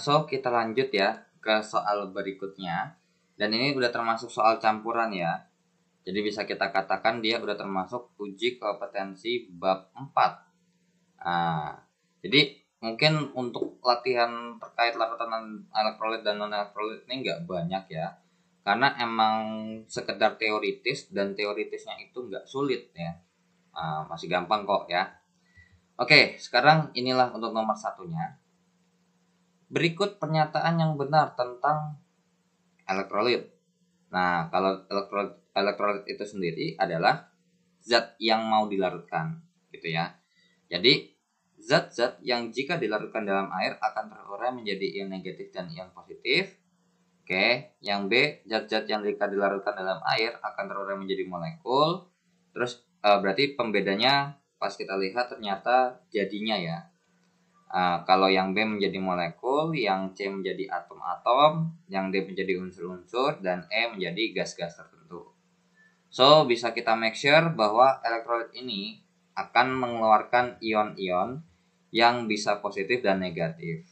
So kita lanjut ya ke soal berikutnya. Dan ini udah termasuk soal campuran ya. Jadi bisa kita katakan dia udah termasuk uji kompetensi bab 4. Jadi mungkin untuk latihan terkait larutan elektrolit dan non elektrolit ini nggak banyak ya. Karena emang sekedar teoritis dan teoritisnya itu nggak sulit ya. Masih gampang kok ya. Sekarang inilah untuk nomor satunya. Berikut pernyataan yang benar tentang elektrolit. Nah, kalau elektrolit itu sendiri adalah zat yang mau dilarutkan, gitu ya. Jadi, zat-zat yang jika dilarutkan dalam air akan terurai menjadi ion negatif dan ion positif. Yang B, zat-zat yang jika dilarutkan dalam air akan terurai menjadi molekul. Terus berarti pembedanya pas kita lihat ternyata jadinya ya. Kalau yang B menjadi molekul, yang C menjadi atom-atom, yang D menjadi unsur-unsur, dan E menjadi gas-gas tertentu. So, bisa kita make sure bahwa elektrolit ini akan mengeluarkan ion-ion yang bisa positif dan negatif.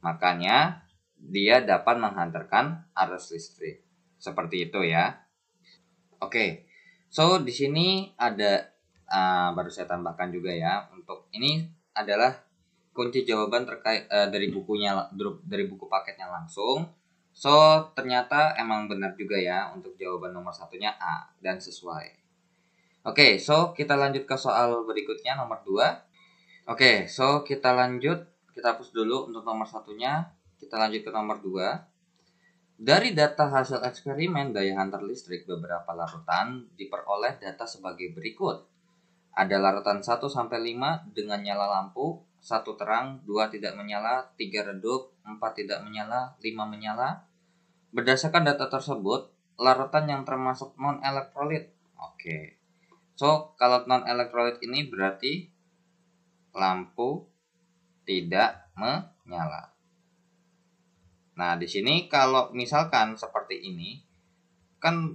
Makanya, dia dapat menghantarkan arus listrik. Seperti itu ya. So di sini ada baru saya tambahkan juga ya. Untuk ini adalah kunci jawaban terkait dari buku paketnya langsung. So ternyata emang benar juga ya untuk jawaban nomor satunya A dan sesuai. So kita lanjut ke soal berikutnya nomor 2. So kita lanjut, kita hapus dulu untuk nomor satunya. Kita lanjut ke nomor 2. Dari data hasil eksperimen daya hantar listrik beberapa larutan diperoleh data sebagai berikut. Ada larutan 1-5 dengan nyala lampu, 1 terang, 2 tidak menyala, 3 redup, 4 tidak menyala, 5 menyala. Berdasarkan data tersebut, larutan yang termasuk non-elektrolit. So kalau non-elektrolit ini berarti lampu tidak menyala. Nah, di sini kalau misalkan seperti ini, kan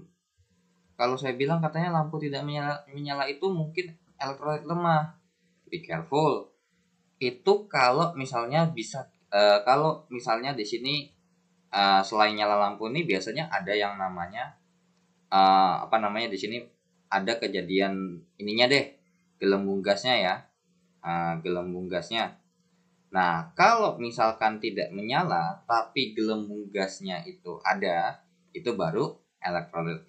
kalau saya bilang katanya lampu tidak menyala itu mungkin elektrolit lemah. Be careful. Itu kalau misalnya kalau misalnya di sini selain nyala lampu ini biasanya ada yang namanya di sini ada kejadian ininya deh, gelembung gasnya ya. Gelembung gasnya. Nah, kalau misalkan tidak menyala tapi gelembung gasnya itu ada, itu baru elektrolit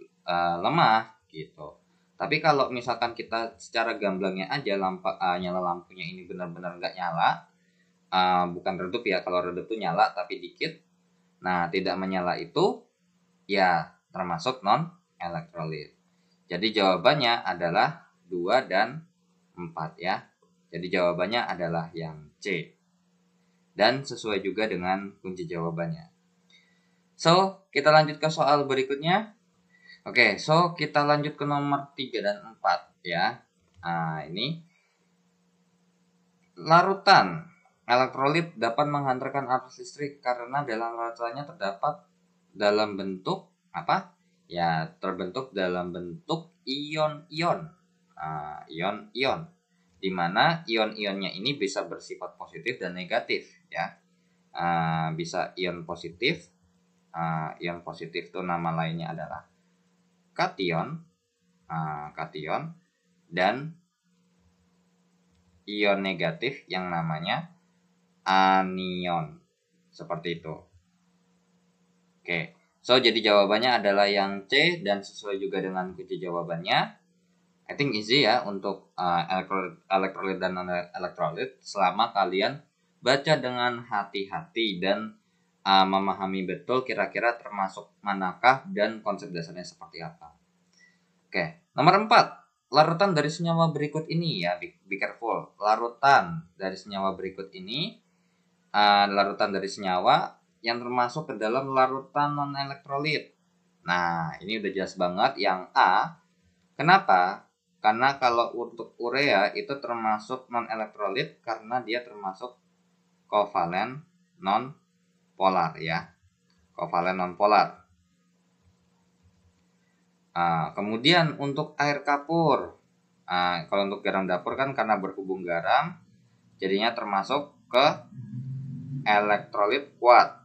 lemah gitu. Tapi kalau misalkan kita secara gamblangnya aja nyala lampunya ini benar-benar nggak nyala, bukan redup ya, kalau redup tuh nyala tapi dikit. Nah, tidak menyala itu ya termasuk non elektrolit. Jadi jawabannya adalah 2 dan 4 ya. Jadi jawabannya adalah yang C. Dan sesuai juga dengan kunci jawabannya. So, kita lanjut ke soal berikutnya. So kita lanjut ke nomor 3 dan 4 ya. Ini larutan elektrolit dapat menghantarkan arus listrik karena dalam larutannya terdapat dalam bentuk apa? Ya, terbentuk dalam bentuk ion-ion. Ion-ion. Di mana ion-ionnya ini bisa bersifat positif dan negatif ya. Bisa ion positif. Ion positif itu nama lainnya adalah kation, dan ion negatif yang namanya anion. Seperti itu. So jadi jawabannya adalah yang C dan sesuai juga dengan kunci jawabannya. I think easy ya untuk elektrolit dan non-elektrolit selama kalian baca dengan hati-hati dan memahami betul kira-kira termasuk manakah dan konsep dasarnya seperti apa. Nomor 4. Larutan dari senyawa berikut ini ya, be careful. Larutan dari senyawa berikut ini larutan dari senyawa yang termasuk ke dalam larutan non-elektrolit. Nah, ini udah jelas banget yang A. Kenapa? Karena kalau untuk urea itu termasuk non-elektrolit karena dia termasuk kovalen non-polar ya. Kovalen non-polar. Kemudian untuk air kapur. Kalau untuk garam dapur kan karena berhubung garam jadinya termasuk ke elektrolit kuat.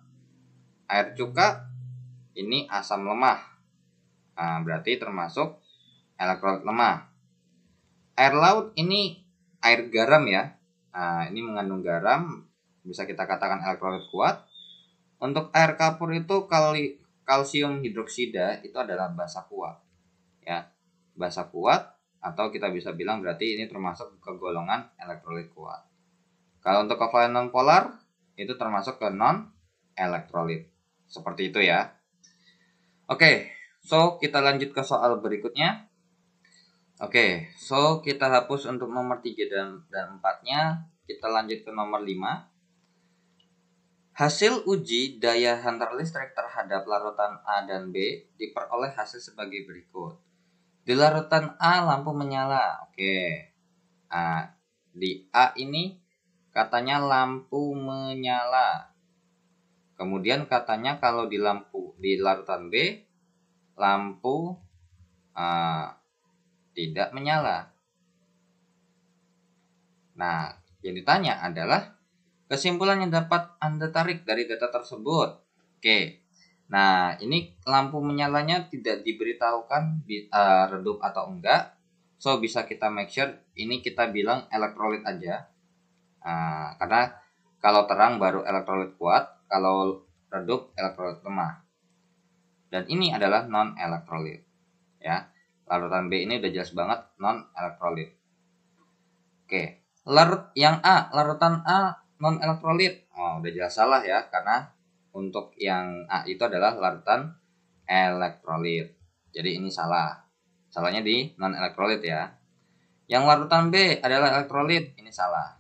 Air cuka ini asam lemah. Nah, berarti termasuk elektrolit lemah. Air laut ini air garam ya. Nah, ini mengandung garam, bisa kita katakan elektrolit kuat. Untuk air kapur itu kalsium hidroksida itu adalah basa kuat. Ya, basa kuat atau kita bisa bilang berarti ini termasuk ke golongan elektrolit kuat. Kalau untuk kovalen nonpolar itu termasuk ke non elektrolit. Seperti itu ya. Oke, so kita lanjut ke soal berikutnya. Oke, so kita hapus untuk nomor 3 dan 4-nya. Kita lanjut ke nomor 5. Hasil uji daya hantar listrik terhadap larutan A dan B diperoleh hasil sebagai berikut. Di larutan A lampu menyala. Oke. Nah, di A ini katanya lampu menyala. Kemudian katanya kalau di larutan B lampu tidak menyala. Nah, yang ditanya adalah kesimpulan yang dapat Anda tarik dari data tersebut. Oke. Nah, ini lampu menyalanya tidak diberitahukan redup atau enggak. So, bisa kita make sure ini kita bilang elektrolit aja. Karena kalau terang baru elektrolit kuat, kalau redup elektrolit lemah. Dan ini adalah non elektrolit. Ya. Larutan B ini udah jelas banget non elektrolit. Oke. Larutan A non elektrolit. Oh, udah jelas salah ya, karena untuk yang A itu adalah larutan elektrolit. Jadi ini salah. Salahnya di non elektrolit ya. Yang larutan B adalah elektrolit, ini salah.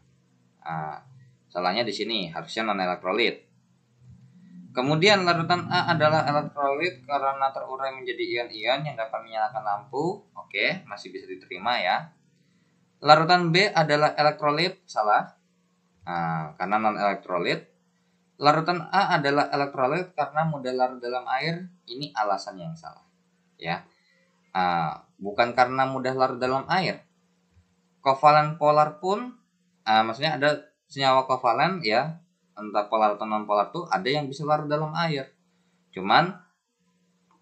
Salahnya di sini, harusnya non elektrolit. Kemudian larutan A adalah elektrolit karena terurai menjadi ion-ion yang dapat menyalakan lampu. Oke, masih bisa diterima ya. Larutan B adalah elektrolit, salah. Karena non elektrolit. Larutan A adalah elektrolit karena mudah larut dalam air. Ini alasannya yang salah. Ya, bukan karena mudah larut dalam air. Kovalen polar pun, maksudnya ada senyawa kovalen ya, entah polar atau non polar tuh ada yang bisa larut dalam air. Cuman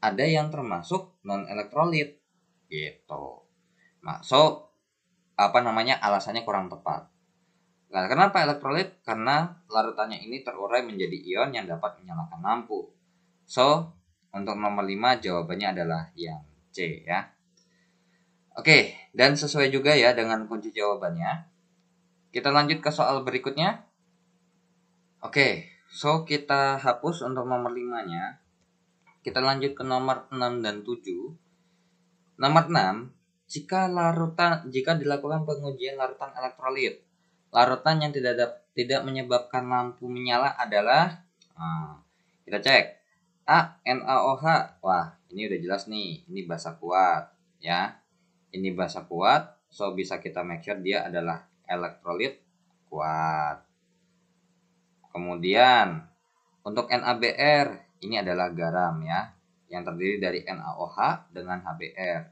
ada yang termasuk non elektrolit gitu. Alasannya kurang tepat. Nah, kenapa elektrolit? Karena larutannya ini terurai menjadi ion yang dapat menyalakan lampu. So, untuk nomor 5 jawabannya adalah yang C ya. Oke, dan sesuai juga ya dengan kunci jawabannya. Kita lanjut ke soal berikutnya. Oke, so kita hapus untuk nomor 5-nya. Kita lanjut ke nomor 6 dan 7. Nomor 6, jika dilakukan pengujian larutan elektrolit, larutan yang tidak menyebabkan lampu menyala adalah kita cek A, NaOH. Wah, ini udah jelas nih, ini basa kuat ya. Ini basa kuat, so bisa kita make sure dia adalah elektrolit kuat. Kemudian untuk NaBr, ini adalah garam ya, yang terdiri dari NaOH dengan HBr.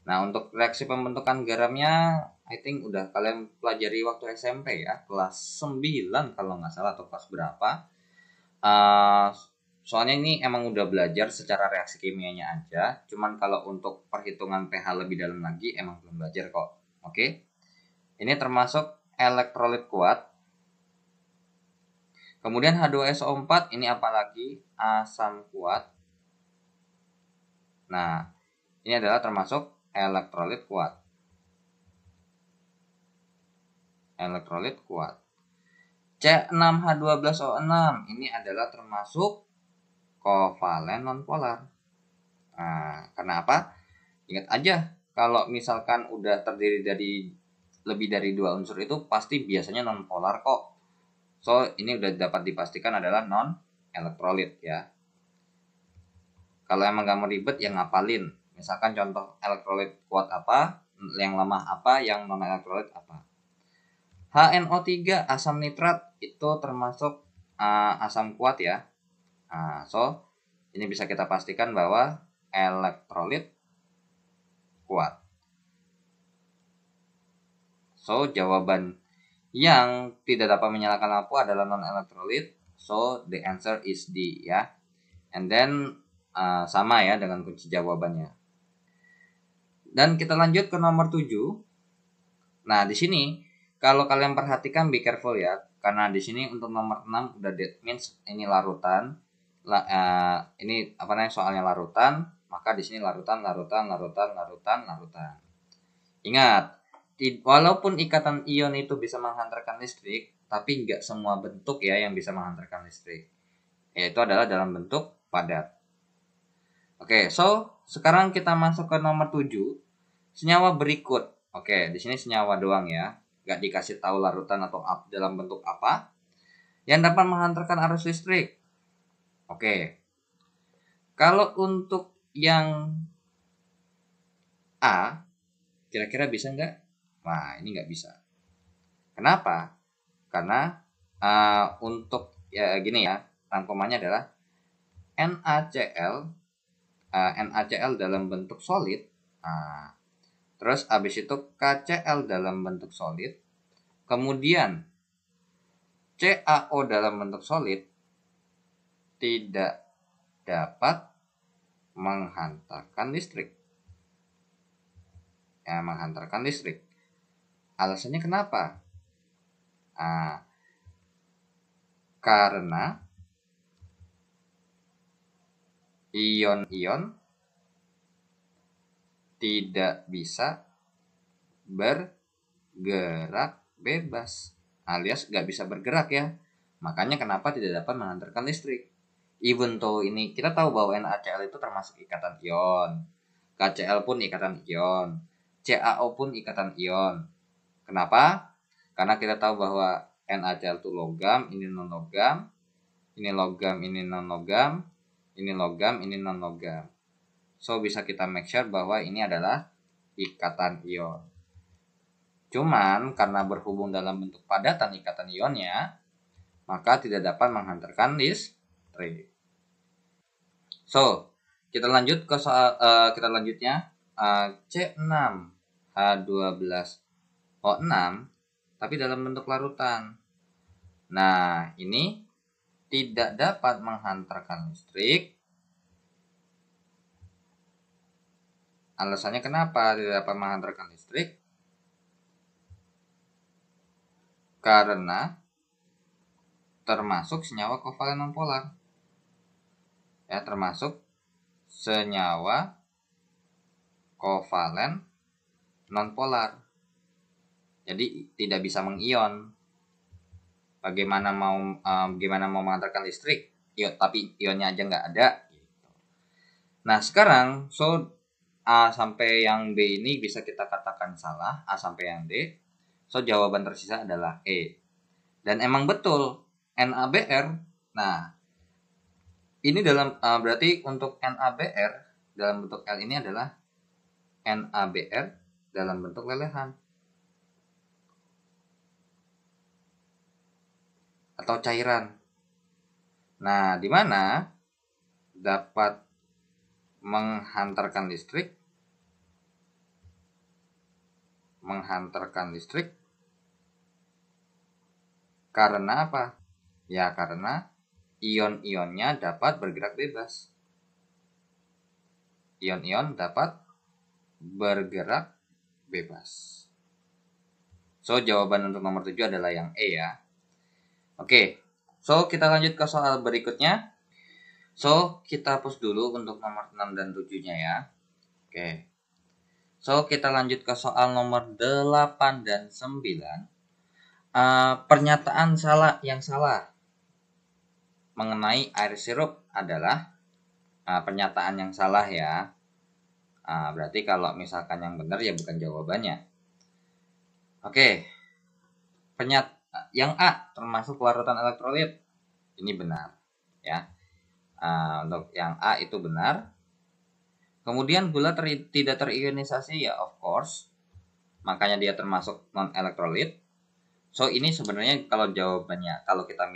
Nah, untuk reaksi pembentukan garamnya, I think udah kalian pelajari waktu SMP ya, kelas 9 kalau nggak salah, atau kelas berapa. Soalnya ini emang udah belajar secara reaksi kimianya aja, cuman kalau untuk perhitungan pH lebih dalam lagi emang belum belajar kok. Oke. Ini termasuk elektrolit kuat. Kemudian H2SO4 ini apalagi asam kuat. Nah, ini adalah termasuk elektrolit kuat. Elektrolit kuat. C6H12O6 ini adalah termasuk kovalen nonpolar. Karena apa? Ingat aja, kalau misalkan udah terdiri dari lebih dari 2 unsur itu pasti biasanya nonpolar kok. So, ini udah dapat dipastikan adalah non elektrolit ya. Kalau emang gak mau ribet ya ngapalin. Misalkan contoh elektrolit kuat apa, yang lemah apa, yang non elektrolit apa. HNO3 asam nitrat itu termasuk asam kuat ya. So ini bisa kita pastikan bahwa elektrolit kuat. So jawaban Yang tidak dapat menyalakan lampu adalah non-elektrolit. So the answer is D ya. And then sama ya dengan kunci jawabannya. Dan kita lanjut ke nomor 7. Nah, di sini kalau kalian perhatikan be careful ya. Karena di sini untuk nomor 6 udah that means ini larutan. Ini apa namanya soalnya larutan, maka di sini larutan. Ingat, walaupun ikatan ion itu bisa menghantarkan listrik, tapi nggak semua bentuk ya yang bisa menghantarkan listrik. Yaitu adalah dalam bentuk padat. Oke, so sekarang kita masuk ke nomor 7. Senyawa berikut. Oke, di sini senyawa doang ya. Nggak dikasih tahu larutan atau dalam bentuk apa. Yang dapat menghantarkan arus listrik. Oke. Kalau untuk yang A, kira-kira bisa nggak? Wah, ini nggak bisa. Kenapa? Karena untuk ya gini ya, rangkumannya adalah NaCl, NaCl dalam bentuk solid, terus habis itu KCl dalam bentuk solid, kemudian CaO dalam bentuk solid tidak dapat menghantarkan listrik. Ya, menghantarkan listrik. Alasannya kenapa? Karena ion-ion tidak bisa bergerak bebas, alias nggak bisa bergerak ya. Makanya kenapa tidak dapat menghantarkan listrik. Even though ini kita tahu bahwa NaCl itu termasuk ikatan ion, KCl pun ikatan ion, CaO pun ikatan ion. Kenapa? Karena kita tahu bahwa NaCl itu logam, ini non logam, ini logam, ini non logam, ini logam, ini non logam. So bisa kita make sure bahwa ini adalah ikatan ion. Cuman karena berhubung dalam bentuk padatan ikatan ionnya, maka tidak dapat menghantarkan listrik. So, kita lanjut ke soal kita lanjutnya C6H12O6 tapi dalam bentuk larutan. Nah, ini tidak dapat menghantarkan listrik. Alasannya kenapa tidak dapat menghantarkan listrik? Karena termasuk senyawa kovalen nonpolar. Ya, termasuk senyawa kovalen nonpolar. Jadi tidak bisa mengion. Bagaimana mau menghantarkan listrik? Tapi ionnya aja nggak ada. Nah, sekarang so A sampai yang B ini bisa kita katakan salah, A sampai yang D. So jawaban tersisa adalah E. Dan emang betul NaBr. Nah, ini dalam berarti untuk NaBr dalam bentuk L ini adalah NaBr dalam bentuk lelehan atau cairan. Nah, di mana dapat menghantarkan listrik karena apa? Ya, karena ion-ionnya dapat bergerak bebas. Ion-ion dapat bergerak bebas. So, jawaban untuk nomor 7 adalah yang E ya. Oke. So, kita lanjut ke soal berikutnya. So, kita hapus dulu untuk nomor 6 dan 7-nya ya. Oke. So, kita lanjut ke soal nomor 8 dan 9. Pernyataan yang salah mengenai air sirup adalah pernyataan yang salah ya. Berarti kalau misalkan yang benar ya bukan jawabannya. Oke. Yang A termasuk larutan elektrolit. Ini benar ya. Untuk yang A itu benar. Kemudian gula tidak terionisasi ya of course. Makanya dia termasuk non elektrolit. So ini sebenarnya kalau jawabannya kalau kita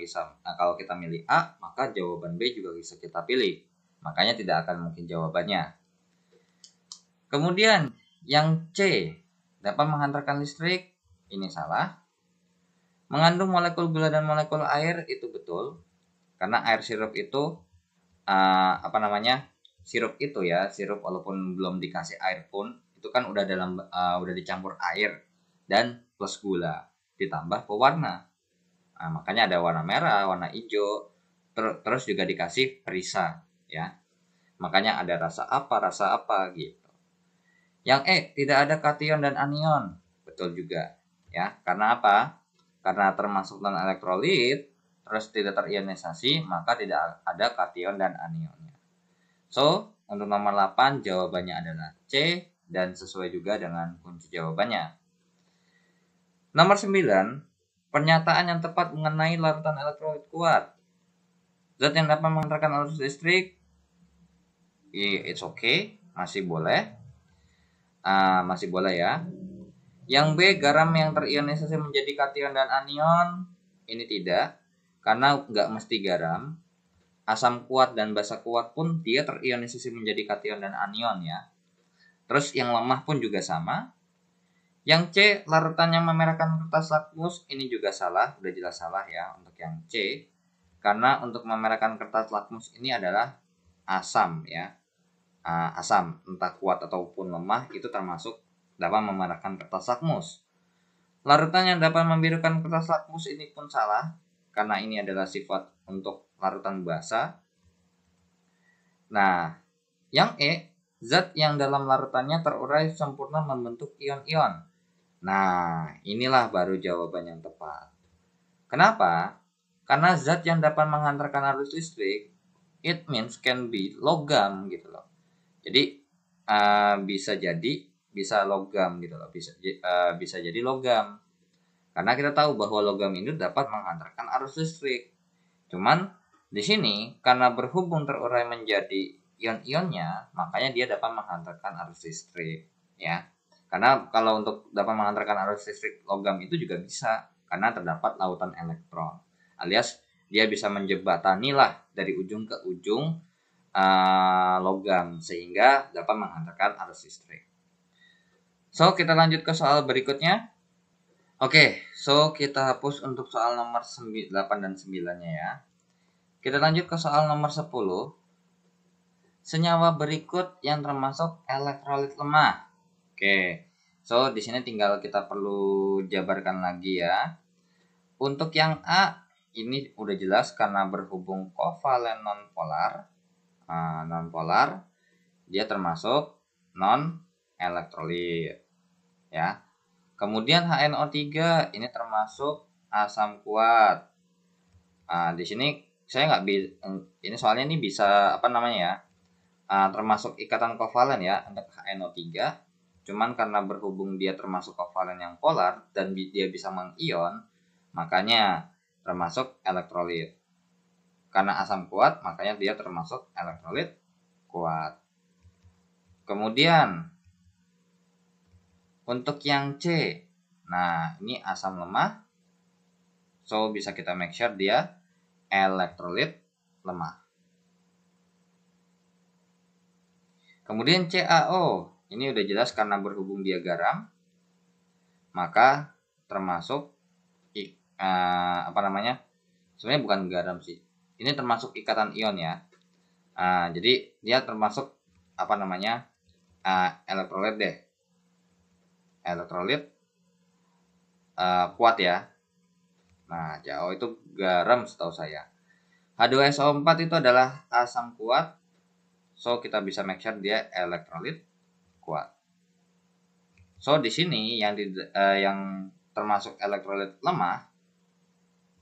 milih A, maka jawaban B juga bisa kita pilih. Makanya tidak akan mungkin jawabannya. Kemudian yang C dapat menghantarkan listrik, ini salah. Mengandung molekul gula dan molekul air itu betul, karena air sirup itu sirup itu ya, sirup walaupun belum dikasih air pun itu kan udah dicampur air dan plus gula ditambah pewarna. Nah, makanya ada warna merah, warna hijau, terus juga dikasih perisa ya. Makanya ada rasa apa gitu. Yang tidak ada kation dan anion. Betul juga ya. Karena apa? Karena termasuk non elektrolit, terus tidak terionisasi, maka tidak ada kation dan anionnya. So, untuk nomor 8 jawabannya adalah C dan sesuai juga dengan kunci jawabannya. Nomor 9, pernyataan yang tepat mengenai larutan elektrolit kuat. Zat yang dapat mengantarkan arus listrik, it's okay, masih boleh. Masih boleh ya. Yang B, garam yang terionisasi menjadi kation dan anion, ini tidak, karena nggak mesti garam. Asam kuat dan basa kuat pun dia terionisasi menjadi kation dan anion ya. Terus yang lemah pun juga sama. Yang C, larutannya memerahkan kertas lakmus, ini juga salah, udah jelas salah ya untuk yang C. Karena untuk memerahkan kertas lakmus ini adalah asam ya. Asam, entah kuat ataupun lemah, itu termasuk dapat memerahkan kertas lakmus. Larutan yang dapat membirukan kertas lakmus ini pun salah, karena ini adalah sifat untuk larutan basa. Nah, yang E, zat yang dalam larutannya terurai sempurna membentuk ion-ion. Nah, inilah baru jawaban yang tepat. Kenapa? Karena zat yang dapat menghantarkan arus listrik, it means can be logam gitu loh. Jadi bisa logam gitu loh, bisa jadi logam. Karena kita tahu bahwa logam ini dapat menghantarkan arus listrik. Cuman di sini karena berhubung terurai menjadi ion-ionnya, makanya dia dapat menghantarkan arus listrik ya. Karena kalau untuk dapat mengantarkan arus listrik logam itu juga bisa karena terdapat lautan elektron. Alias dia bisa menjembatani lah dari ujung ke ujung logam sehingga dapat menghantarkan arus listrik. So, kita lanjut ke soal berikutnya. Oke, so kita hapus untuk soal nomor 8 dan 9-nya ya. Kita lanjut ke soal nomor 10. Senyawa berikut yang termasuk elektrolit lemah. Oke, so di sini tinggal kita perlu jabarkan lagi ya. Untuk yang A ini udah jelas karena berhubung kovalen nonpolar, dia termasuk non elektrolit ya. Kemudian HNO3 ini termasuk asam kuat. Di sini saya nggak ini soalnya ini bisa termasuk ikatan kovalen ya untuk HNO3. Cuman karena berhubung dia termasuk kovalen yang polar dan dia bisa mengion, makanya termasuk elektrolit. Karena asam kuat, makanya dia termasuk elektrolit kuat. Kemudian untuk yang C, nah ini asam lemah, so bisa kita make sure dia elektrolit lemah. Kemudian CaO, ini udah jelas karena berhubung dia garam, maka termasuk sebenarnya bukan garam sih. Ini termasuk ikatan ion ya. Jadi dia termasuk elektrolit deh. Elektrolit kuat ya. Nah, CaO itu garam setahu saya. H2SO4 itu adalah asam kuat. So kita bisa make sure dia elektrolit kuat. So di sini yang termasuk elektrolit lemah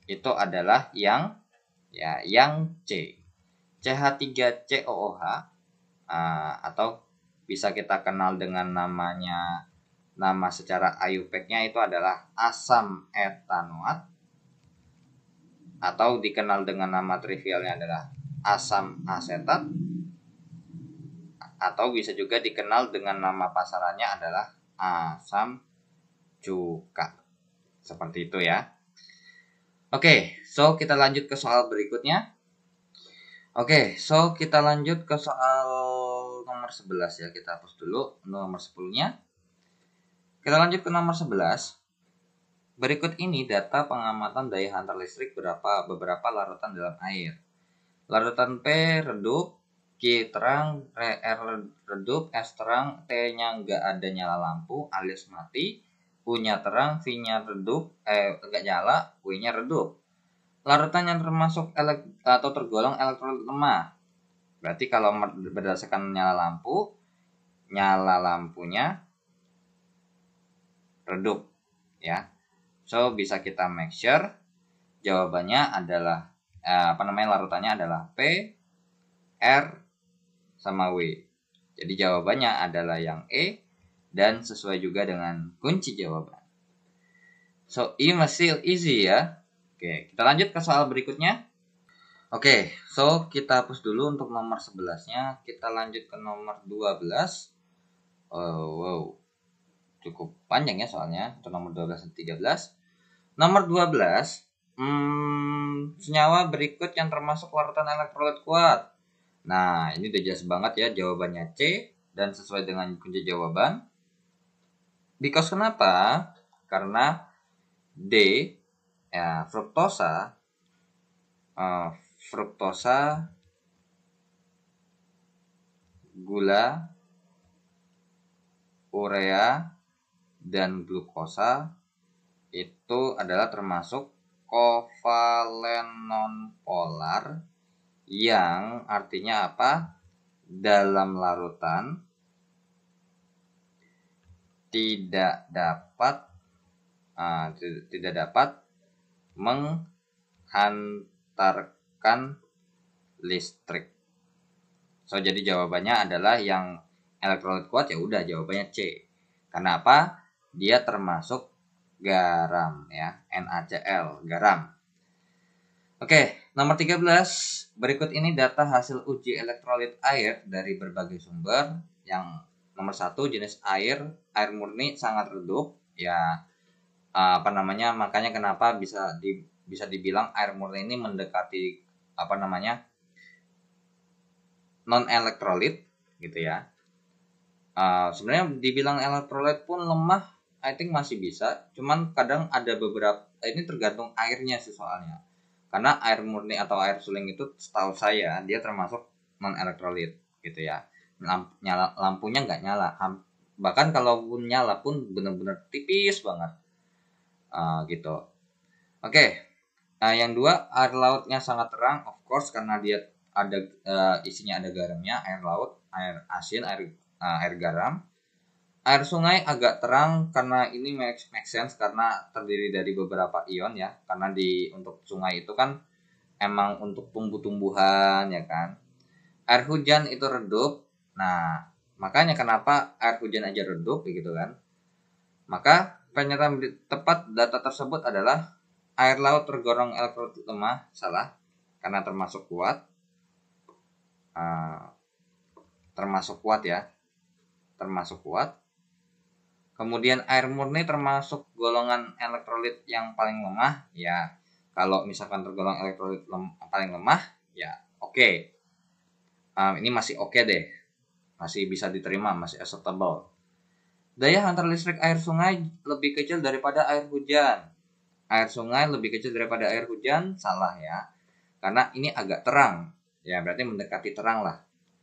itu adalah yang C, CH3COOH, atau bisa kita kenal dengan nama secara IUPAC-nya itu adalah asam etanoat, atau dikenal dengan nama trivialnya adalah asam asetat, atau bisa juga dikenal dengan nama pasarannya adalah asam cuka. Seperti itu ya. Oke, so kita lanjut ke soal berikutnya. Oke, so kita lanjut ke soal nomor 11 ya. Kita hapus dulu nomor 10-nya. Kita lanjut ke nomor 11. Berikut ini data pengamatan daya hantar listrik beberapa larutan dalam air. Larutan P redup, Q terang, R redup, S terang, T-nya nggak ada nyala lampu alias mati, U-nya terang, V-nya redup, nggak nyala, W-nya redup. Larutan yang termasuk atau tergolong elektrolit lemah. Berarti kalau berdasarkan nyala lampunya redup ya. So bisa kita make sure jawabannya adalah larutannya adalah P, R, sama W. Jadi jawabannya adalah yang E dan sesuai juga dengan kunci jawaban. So ini masih easy ya. Oke, kita lanjut ke soal berikutnya. Oke, so kita hapus dulu untuk nomor 11-nya. Kita lanjut ke nomor 12. Wow, cukup panjang ya soalnya untuk nomor 12 dan 13. Nomor 12, senyawa berikut yang termasuk larutan elektrolit kuat. Nah, ini udah jelas banget ya jawabannya C dan sesuai dengan kunci jawaban. Because kenapa? Karena D ya, fruktosa, gula, urea, dan glukosa itu adalah termasuk kovalen nonpolar yang artinya apa? Dalam larutan tidak dapat menghantarkan listrik. So jadi jawabannya adalah yang elektrolit kuat, ya udah jawabannya C. Karena apa? Dia termasuk garam ya, NaCl, garam. Oke, nomor 13. Berikut ini data hasil uji elektrolit air dari berbagai sumber. Yang nomor 1, jenis air murni sangat redup ya. Makanya kenapa bisa dibilang air murni ini mendekati non elektrolit gitu ya. Sebenarnya dibilang elektrolit pun lemah, I think masih bisa. Cuman kadang ada beberapa, ini tergantung airnya sih soalnya. Karena air murni atau air suling itu setahu saya dia termasuk non elektrolit gitu ya. Lampunya nggak nyala. Bahkan kalaupun nyala pun benar-benar tipis banget. Gitu. Oke. Yang 2, air lautnya sangat terang, of course karena dia ada isinya ada garamnya, air laut, air asin, air garam. Air sungai agak terang karena ini make sense karena terdiri dari beberapa ion ya. Karena untuk sungai itu kan emang untuk tumbuh-tumbuhan ya kan. Air hujan itu redup. Nah, makanya kenapa air hujan aja redup begitu kan. Maka pernyataan tepat data tersebut adalah air laut tergolong elektrolit lemah. Salah, karena termasuk kuat. Termasuk kuat. Kemudian air murni termasuk golongan elektrolit yang paling lemah ya. Kalau misalkan tergolong elektrolit paling lemah ya oke. Ini masih oke deh. Masih bisa diterima, masih acceptable. Daya hantar listrik air sungai lebih kecil daripada air hujan. Air sungai lebih kecil daripada air hujan, salah ya. Karena ini agak terang. Ya berarti mendekati terang lah.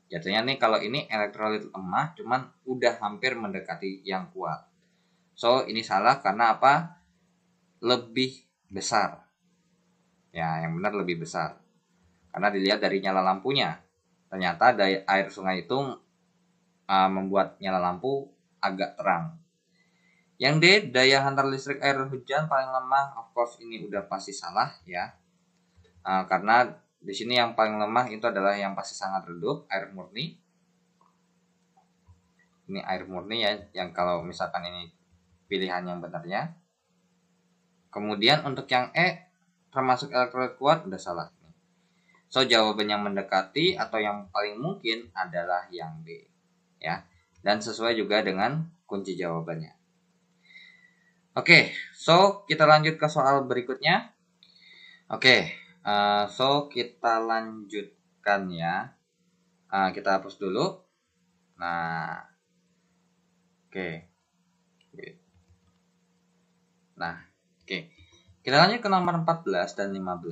Jatuhnya nih kalau ini elektrolit lemah cuman udah hampir mendekati yang kuat. So ini salah karena apa? Lebih besar. Ya yang benar lebih besar. Karena dilihat dari nyala lampunya. Ternyata air sungai itu membuat nyala lampu agak terang. Yang D, daya hantar listrik air hujan paling lemah. Of course ini udah pasti salah ya. Karena di sini yang paling lemah itu adalah yang pasti sangat redup, air murni. Ini air murni ya, yang kalau misalkan ini pilihan yang benarnya. Kemudian untuk yang E, termasuk elektrolit kuat, udah salah. So jawaban yang mendekati atau yang paling mungkin adalah yang B. Ya, dan sesuai juga dengan kunci jawabannya. Oke, so kita lanjut ke soal berikutnya. Oke. So kita lanjutkan ya. Kita hapus dulu. Nah, oke. Nah, Oke. Kita lanjut ke nomor 14 dan 15.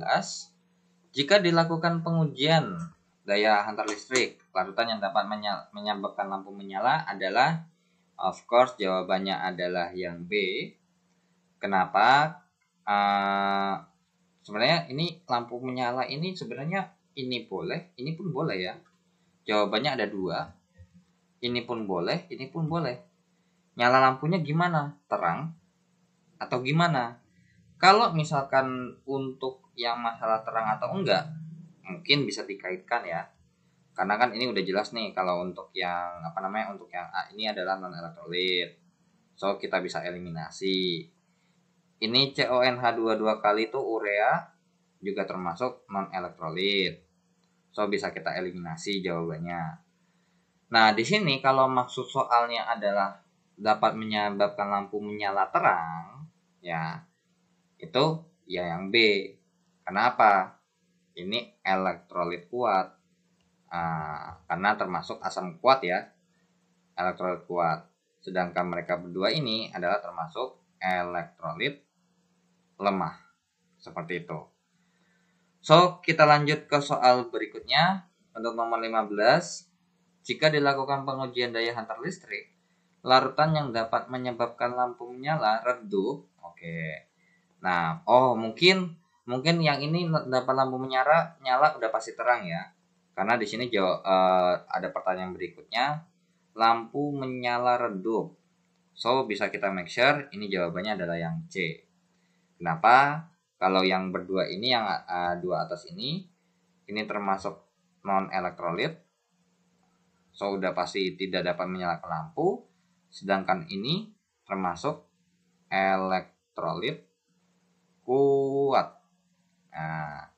Jika dilakukan pengujian daya hantar listrik, larutan yang dapat menyebabkan lampu menyala adalah, of course, jawabannya adalah yang B. Kenapa? Sebenarnya ini lampu menyala ini sebenarnya ini boleh, ini pun boleh ya. Jawabannya ada dua. Ini pun boleh, ini pun boleh. Nyala lampunya gimana? Terang atau gimana? Kalau misalkan untuk yang masalah terang atau enggak, mungkin bisa dikaitkan ya. Karena kan ini udah jelas nih kalau untuk yang untuk yang A ini adalah non elektrolit. So kita bisa eliminasi. Ini CONH22 kali itu urea juga termasuk non elektrolit. So bisa kita eliminasi jawabannya. Nah, di sini kalau maksud soalnya adalah dapat menyebabkan lampu menyala terang, ya itu ya yang B. Kenapa? Ini elektrolit kuat. Karena termasuk asam kuat ya, elektrolit kuat. Sedangkan mereka berdua ini adalah termasuk elektrolit lemah. Seperti itu. So, kita lanjut ke soal berikutnya. Untuk nomor 15, jika dilakukan pengujian daya hantar listrik, larutan yang dapat menyebabkan lampu menyala redup. Oke. Nah, mungkin yang ini dapat lampu nyala udah pasti terang ya. Karena di sini ada pertanyaan berikutnya, lampu menyala redup. So, bisa kita make sure ini jawabannya adalah yang C. Kenapa? Kalau yang berdua ini, yang dua atas ini termasuk non elektrolit. So, udah pasti tidak dapat menyalakan lampu. Sedangkan ini termasuk elektrolit kuat. Nah,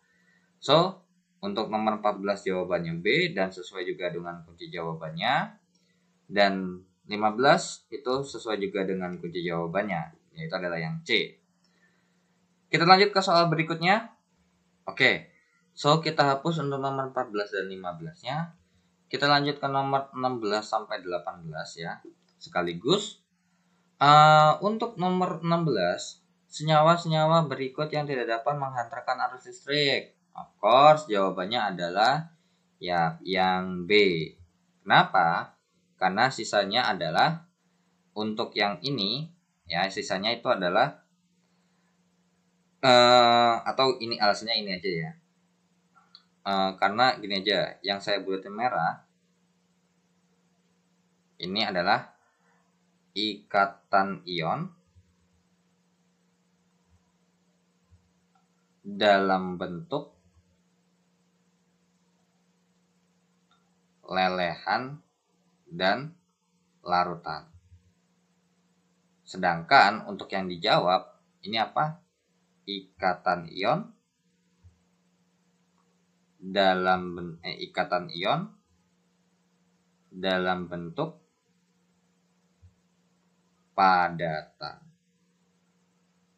so untuk nomor 14 jawabannya B dan sesuai juga dengan kunci jawabannya. Dan 15 itu sesuai juga dengan kunci jawabannya, yaitu adalah yang C. Kita lanjut ke soal berikutnya. Oke. So kita hapus untuk nomor 14 dan 15-nya. Kita lanjut ke nomor 16 sampai 18 ya. Sekaligus untuk nomor 16, senyawa-senyawa berikut yang tidak dapat menghantarkan arus listrik. Of course, jawabannya adalah ya yang B. Kenapa? Karena sisanya adalah untuk yang ini ya, sisanya itu adalah atau ini alasannya ini aja ya. Karena gini aja, yang saya buletin merah ini adalah ikatan ion dalam bentuk lelehan dan larutan. Sedangkan untuk yang dijawab ini apa? Ikatan ion dalam bentuk padatan.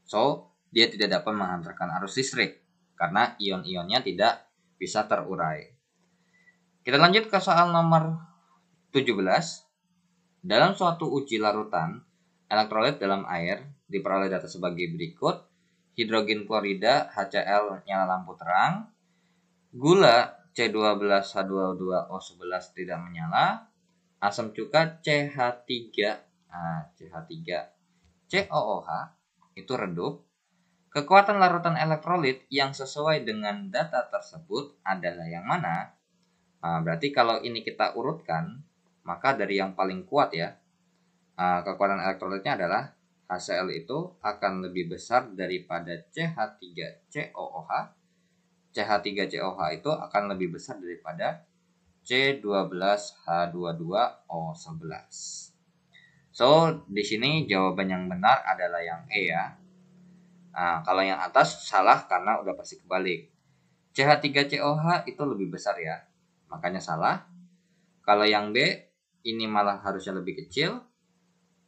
So, dia tidak dapat menghantarkan arus listrik karena ion-ionnya tidak bisa terurai. Kita lanjut ke soal nomor 17. Dalam suatu uji larutan, elektrolit dalam air diperoleh data sebagai berikut. Hidrogen klorida HCl nyala lampu terang. Gula C12H22O11 tidak menyala. Asam cuka CH3COOH itu redup. Kekuatan larutan elektrolit yang sesuai dengan data tersebut adalah yang mana? Berarti kalau ini kita urutkan, maka dari yang paling kuat ya, kekuatan elektrolitnya adalah HCl itu akan lebih besar daripada CH3COOH. CH3COOH itu akan lebih besar daripada C12H22O11. So, di sini jawaban yang benar adalah yang E ya. Kalau yang atas salah karena udah pasti kebalik. CH3COH itu lebih besar ya, makanya salah. Kalau yang B ini malah harusnya lebih kecil.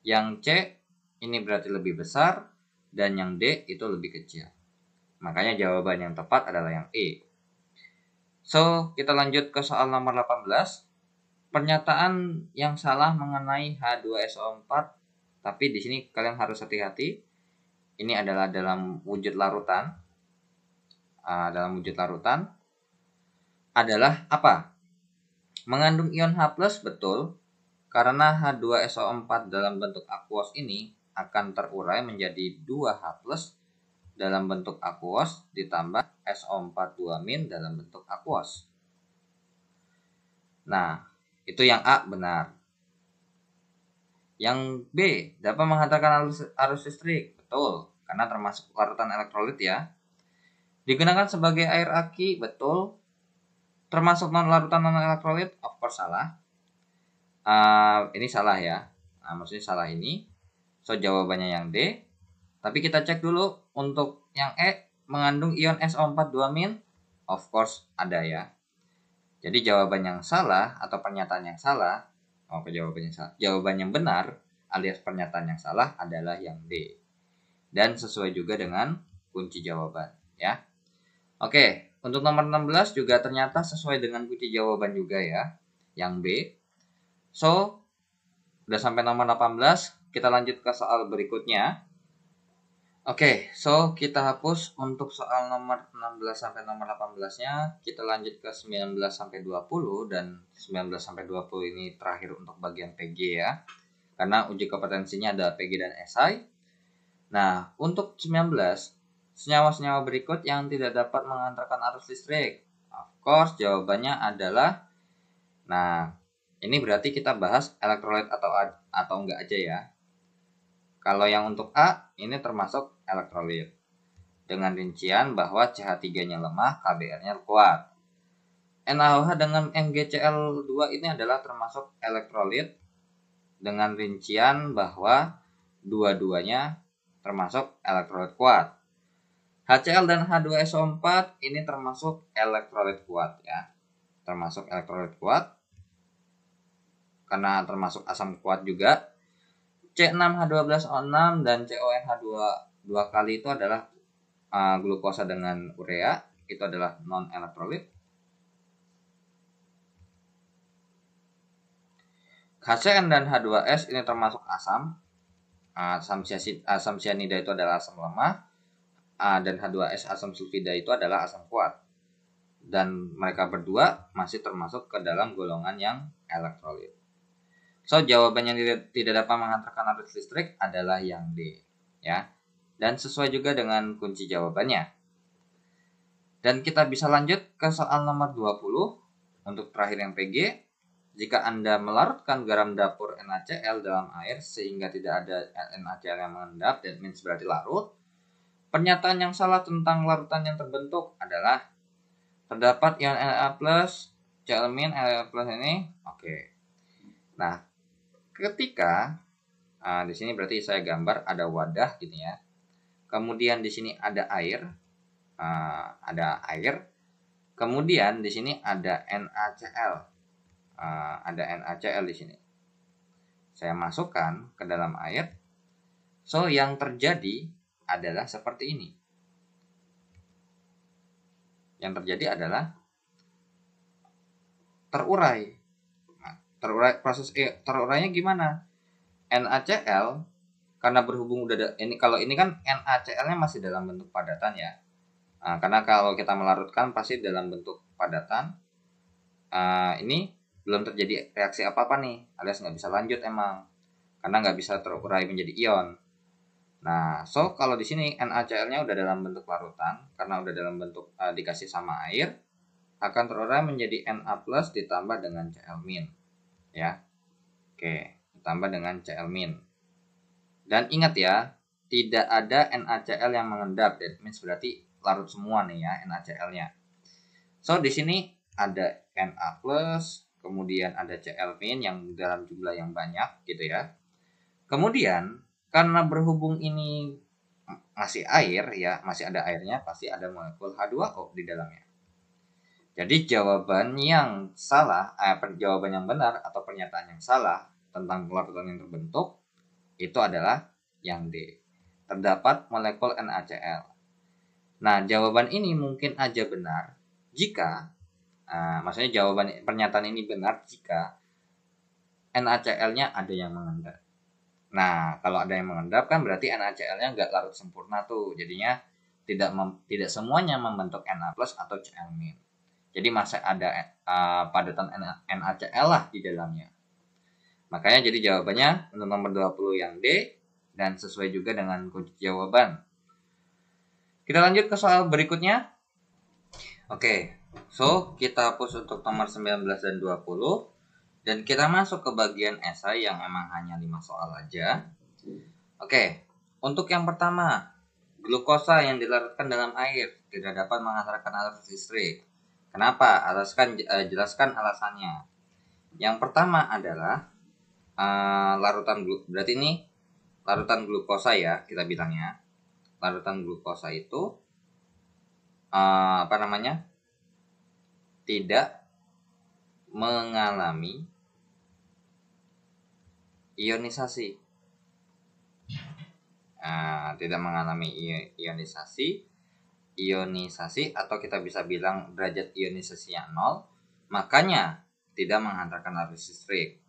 Yang C ini berarti lebih besar. Dan yang D itu lebih kecil. Makanya jawaban yang tepat adalah yang E. So, kita lanjut ke soal nomor 18. Pernyataan yang salah mengenai H2SO4. Tapi di sini kalian harus hati-hati. ini adalah dalam wujud larutan. Dalam wujud larutan adalah apa? Mengandung ion H+, betul. Karena H2SO4 dalam bentuk aquos ini akan terurai menjadi 2H+ dalam bentuk aquos ditambah SO4 2- dalam bentuk aquos. Nah, itu yang A benar. Yang B, dapat menghantarkan arus listrik. Betul, karena termasuk larutan elektrolit ya. Digunakan sebagai air aki. Betul. Termasuk larutan non elektrolit. Of course salah. Ini salah ya. Maksudnya salah ini. So jawabannya yang D. Tapi kita cek dulu untuk yang E, mengandung ion SO4 2-. Of course ada ya. Jadi jawaban yang salah atau pernyataan yang salah, jawaban yang benar alias pernyataan yang salah adalah yang D. Dan sesuai juga dengan kunci jawaban ya. Oke, untuk nomor 16 juga ternyata sesuai dengan kunci jawaban juga ya, yang B. So, udah sampai nomor 18, kita lanjut ke soal berikutnya. Oke, so kita hapus untuk soal nomor 16 sampai nomor 18-nya. Kita lanjut ke 19 sampai 20 dan 19 sampai 20 ini terakhir untuk bagian PG ya. Karena uji kompetensinya ada PG dan esai. Nah, untuk 19, senyawa-senyawa berikut yang tidak dapat mengantarkan arus listrik. Of course, jawabannya adalah, nah, ini berarti kita bahas elektrolit atau enggak aja ya. Kalau yang untuk A, ini termasuk elektrolit. Dengan rincian bahwa CH3-nya lemah, KBr-nya kuat. NaOH dengan MgCl2 ini adalah termasuk elektrolit. Dengan rincian bahwa dua-duanya termasuk elektrolit kuat. HCl dan H2SO4 ini termasuk elektrolit kuat ya. Termasuk elektrolit kuat. Karena termasuk asam kuat juga. C6H12O6 dan CONH2 kali itu adalah glukosa dengan urea, itu adalah non elektrolit. HCN dan H2S ini termasuk asam. Asam sianida itu adalah asam lemah, dan H2S asam sulfida itu adalah asam kuat. Dan mereka berdua masih termasuk ke dalam golongan yang elektrolit. So, jawaban yang tidak dapat menghantarkan arus listrik adalah yang D, ya. Dan sesuai juga dengan kunci jawabannya. Dan kita bisa lanjut ke soal nomor 20 untuk terakhir yang PG. Jika Anda melarutkan garam dapur NaCl dalam air sehingga tidak ada NaCl yang mengendap, that means berarti larut. Pernyataan yang salah tentang larutan yang terbentuk adalah terdapat ion Na+, Cl-, Al+ ini. Oke. Nah, ketika di sini berarti saya gambar ada wadah gitu ya. Kemudian di sini ada air, Kemudian di sini ada NaCl, ada NaCl di sini. Saya masukkan ke dalam air. So yang terjadi adalah seperti ini. Yang terjadi adalah terurai. Proses terurainya gimana? NaCl karena berhubung kalau ini kan NaCl-nya masih dalam bentuk padatan ya. Karena kalau kita melarutkan pasti dalam bentuk padatan. Ini belum terjadi reaksi apa-apa nih, alias nggak bisa lanjut emang, karena nggak bisa terurai menjadi ion. Nah, so kalau di sini NaCl-nya udah dalam bentuk larutan, karena udah dalam bentuk dikasih sama air, akan terurai menjadi Na+ ditambah dengan Cl-, ya. Oke, ditambah dengan Cl-. Dan ingat ya, tidak ada NaCl yang mengendap, that means berarti larut semua nih ya NaCl-nya. So di sini ada Na+, kemudian ada Cl- yang dalam jumlah yang banyak gitu ya. Kemudian karena berhubung ini masih air ya, masih ada airnya, pasti ada molekul H2O di dalamnya. Jadi jawaban yang salah, jawaban yang benar atau pernyataan yang salah tentang larutan yang terbentuk itu adalah yang D. Terdapat molekul NaCl. Nah, jawaban ini mungkin aja benar jika, maksudnya jawaban pernyataan ini benar jika NaCl-nya ada yang mengendap. Nah, kalau ada yang mengendap kan berarti NaCl-nya nggak larut sempurna tuh. Jadinya tidak semuanya membentuk Na+ atau Cl-. Jadi masih ada padatan NaCl lah di dalamnya. Makanya jadi jawabannya untuk nomor 20 yang D dan sesuai juga dengan kunci jawaban. Kita lanjut ke soal berikutnya. Oke, so kita hapus untuk nomor 19 dan 20 dan kita masuk ke bagian esai yang emang hanya 5 soal aja. Oke, untuk yang pertama, glukosa yang dilarutkan dalam air tidak dapat menghantarkan arus listrik. Kenapa? Jelaskan alasannya. Yang pertama adalah berarti ini larutan glukosa ya kita bilangnya. Larutan glukosa itu tidak mengalami ionisasi. Tidak mengalami ionisasi atau kita bisa bilang derajat ionisasinya 0, makanya tidak menghantarkan arus listrik.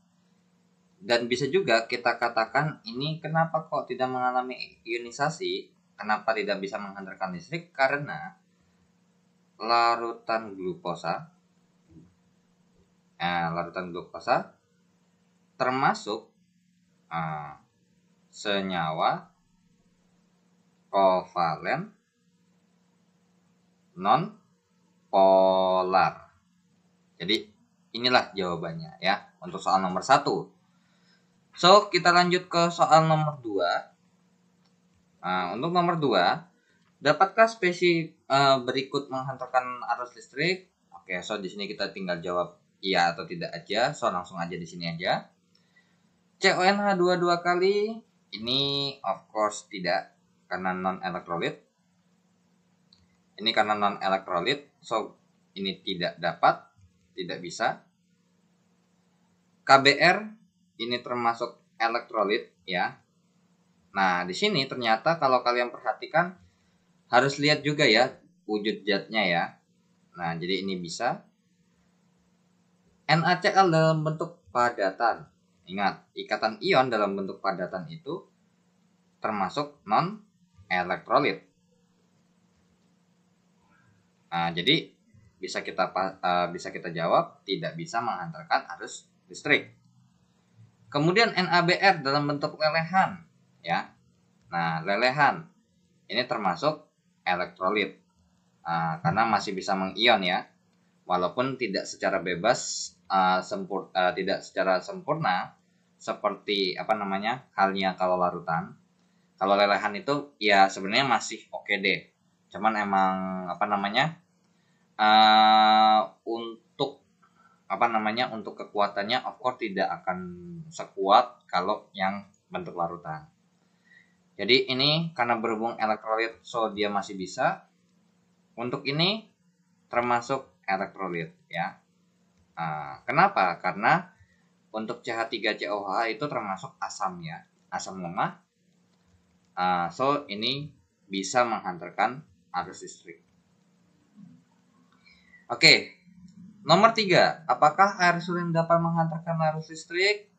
Dan bisa juga kita katakan ini kenapa kok tidak mengalami ionisasi, kenapa tidak bisa menghantarkan listrik, karena larutan glukosa termasuk senyawa kovalen non polar. Jadi inilah jawabannya ya untuk soal nomor 1. So kita lanjut ke soal nomor 2. Untuk nomor 2, dapatkah spesies berikut menghantarkan arus listrik? Oke, so di sini kita tinggal jawab iya atau tidak aja. So langsung aja di sini aja. CONH2 2 kali ini of course tidak, karena non elektrolit. Ini karena non elektrolit, so ini tidak dapat, tidak bisa. KBr ini termasuk elektrolit ya. Nah, di sini ternyata kalau kalian perhatikan harus lihat juga ya wujud zatnya ya. Nah, jadi ini bisa. NaCl dalam bentuk padatan. Ingat, ikatan ion dalam bentuk padatan itu termasuk non elektrolit. Nah, jadi bisa kita jawab tidak bisa menghantarkan arus listrik. Kemudian NaBr dalam bentuk lelehan ya. Nah, lelehan ini termasuk elektrolit karena masih bisa mengion ya, walaupun tidak secara bebas tidak secara sempurna seperti halnya kalau larutan. Kalau lelehan itu ya sebenarnya masih oke deh, cuman emang untuk kekuatannya of course tidak akan sekuat kalau yang bentuk larutan. Jadi ini karena berhubung elektrolit, so dia masih bisa. Untuk ini termasuk elektrolit ya. Kenapa? Karena untuk CH3COH itu termasuk asam ya, asam lemah. So ini bisa menghantarkan arus listrik. Oke, nomor 3, apakah air suling dapat menghantarkan arus listrik?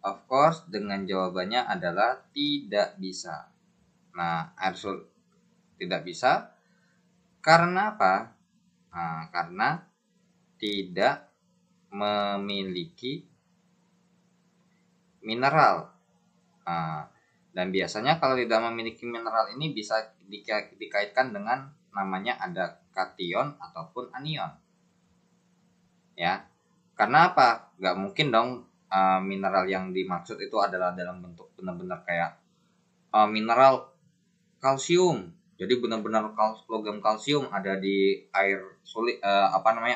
Of course, dengan jawabannya adalah tidak bisa. Nah, air suling tidak bisa karena apa? Karena tidak memiliki mineral. Dan biasanya kalau tidak memiliki mineral ini bisa dikaitkan dengan namanya ada kation ataupun anion. Ya, karena apa? Gak mungkin dong mineral yang dimaksud itu adalah dalam bentuk benar-benar kayak mineral kalsium. Jadi benar-benar logam kalsium ada di air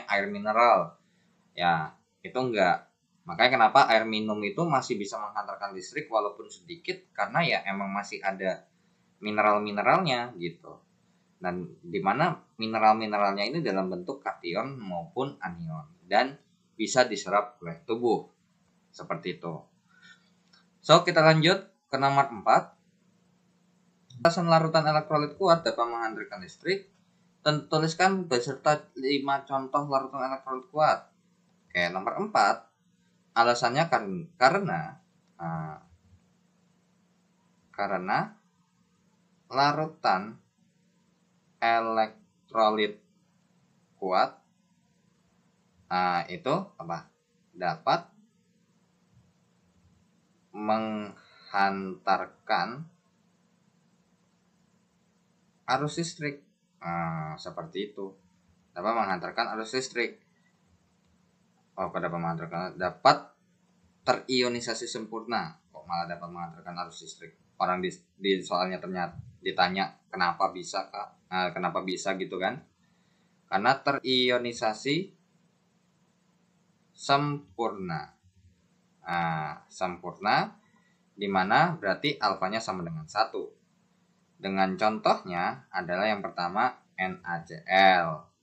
air mineral. Ya, itu enggak. Makanya kenapa air minum itu masih bisa menghantarkan listrik walaupun sedikit, karena ya emang masih ada mineral-mineralnya gitu. Dan dimana mineral-mineralnya ini dalam bentuk kation maupun anion dan bisa diserap oleh tubuh seperti itu. So kita lanjut ke nomor 4. Alasan larutan elektrolit kuat dapat menghantarkan listrik. Tuliskan beserta 5 contoh larutan elektrolit kuat. Oke, nomor 4. Alasannya karena Karena larutan elektrolit kuat itu apa? Dapat menghantarkan arus listrik. Seperti itu. Dapat menghantarkan arus listrik. Dapat terionisasi sempurna. Kok malah dapat menghantarkan arus listrik? Orang di soalnya ternyata ditanya kenapa bisa Kak? Kenapa bisa gitu kan? Karena terionisasi sempurna. Sempurna dimana berarti alfanya sama dengan 1. Dengan contohnya adalah yang pertama NaCl.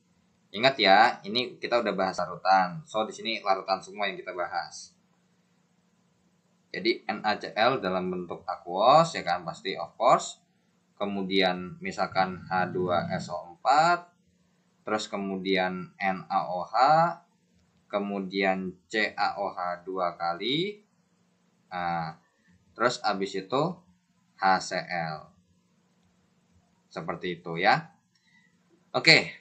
Ingat ya, ini kita udah bahas larutan. So di sini larutan semua yang kita bahas. Jadi NaCl dalam bentuk aqueous ya kan, pasti of course. Kemudian misalkan H2SO4, terus kemudian NaOH, kemudian CaOH 2 kali, terus habis itu HCl. Seperti itu ya. Oke,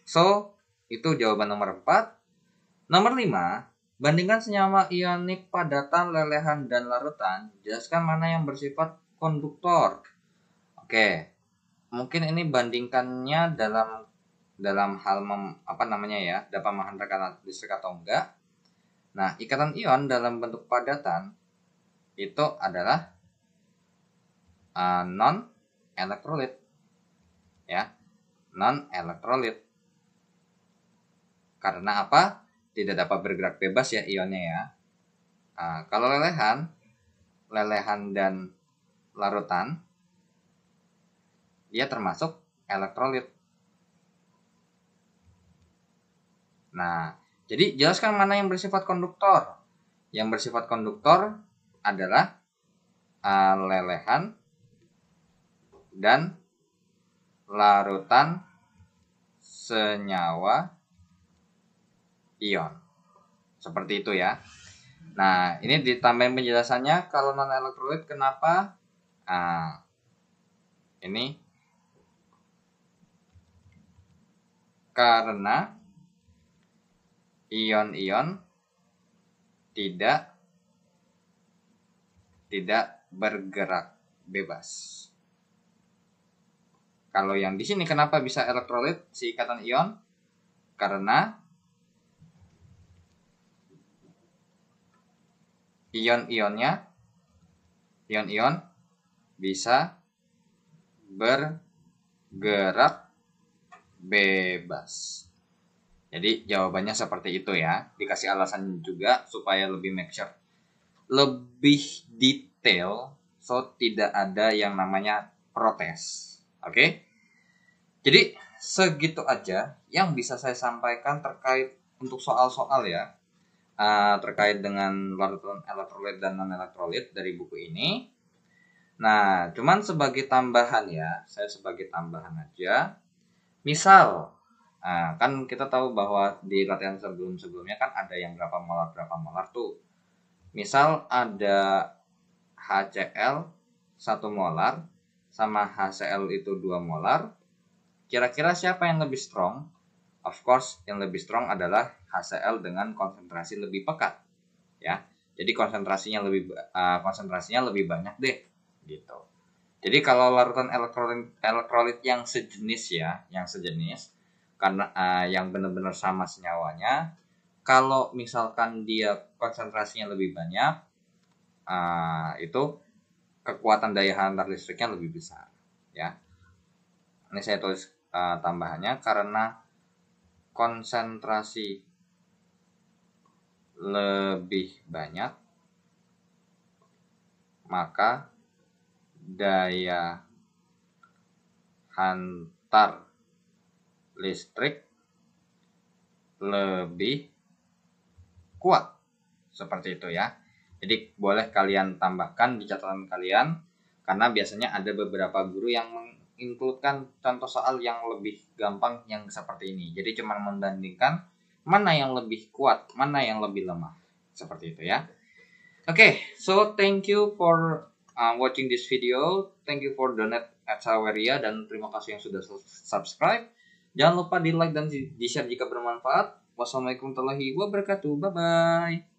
so itu jawaban nomor 4. Nomor 5, bandingkan senyawa ionik padatan, lelehan, dan larutan. Jelaskan mana yang bersifat konduktor. Oke, mungkin ini bandingkannya dalam hal dapat menghantarkan listrik atau enggak. Nah, ikatan ion dalam bentuk padatan itu adalah non elektrolit, ya, non elektrolit. Karena apa? Tidak dapat bergerak bebas ya ionnya ya. Kalau lelehan dan larutan, dia termasuk elektrolit. Nah, jadi jelaskan mana yang bersifat konduktor. Yang bersifat konduktor adalah lelehan dan larutan senyawa ion. Seperti itu ya. Nah, ini ditambahin penjelasannya. Kalau non elektrolit kenapa? Ini karena ion-ion tidak bergerak bebas. Kalau yang di sini kenapa bisa elektrolit si ikatan ion? Karena ion-ion bisa bergerak bebas. Jadi jawabannya seperti itu ya. Dikasih alasan juga supaya lebih make sure, lebih detail, so tidak ada yang namanya protes. Oke? Jadi segitu aja yang bisa saya sampaikan terkait untuk soal-soal ya, terkait dengan larutan elektrolit dan non elektrolit dari buku ini. Nah, cuman sebagai tambahan ya, saya sebagai tambahan aja. Misal, kan kita tahu bahwa di latihan sebelumnya kan ada yang berapa molar tuh. Misal ada HCl 1 molar sama HCl itu 2 molar. Kira-kira siapa yang lebih strong? Of course, yang lebih strong adalah HCl dengan konsentrasi lebih pekat, ya. Jadi konsentrasinya lebih banyak deh, gitu. Jadi kalau larutan elektrolit yang sejenis karena yang benar-benar sama senyawanya, kalau misalkan dia konsentrasinya lebih banyak, itu kekuatan daya hantar listriknya lebih besar, ya. Ini saya tulis tambahannya, karena konsentrasi lebih banyak, maka daya hantar listrik lebih kuat. Seperti itu ya. Jadi boleh kalian tambahkan di catatan kalian, karena biasanya ada beberapa guru yang mengincludekan contoh soal yang lebih gampang yang seperti ini. Jadi cuma membandingkan mana yang lebih kuat, mana yang lebih lemah. Seperti itu ya. Oke, so thank you for watching this video. Thank you for donate at Saweria dan terima kasih yang sudah subscribe. Jangan lupa di like dan di share jika bermanfaat. Wassalamualaikum warahmatullahi wabarakatuh. Bye bye.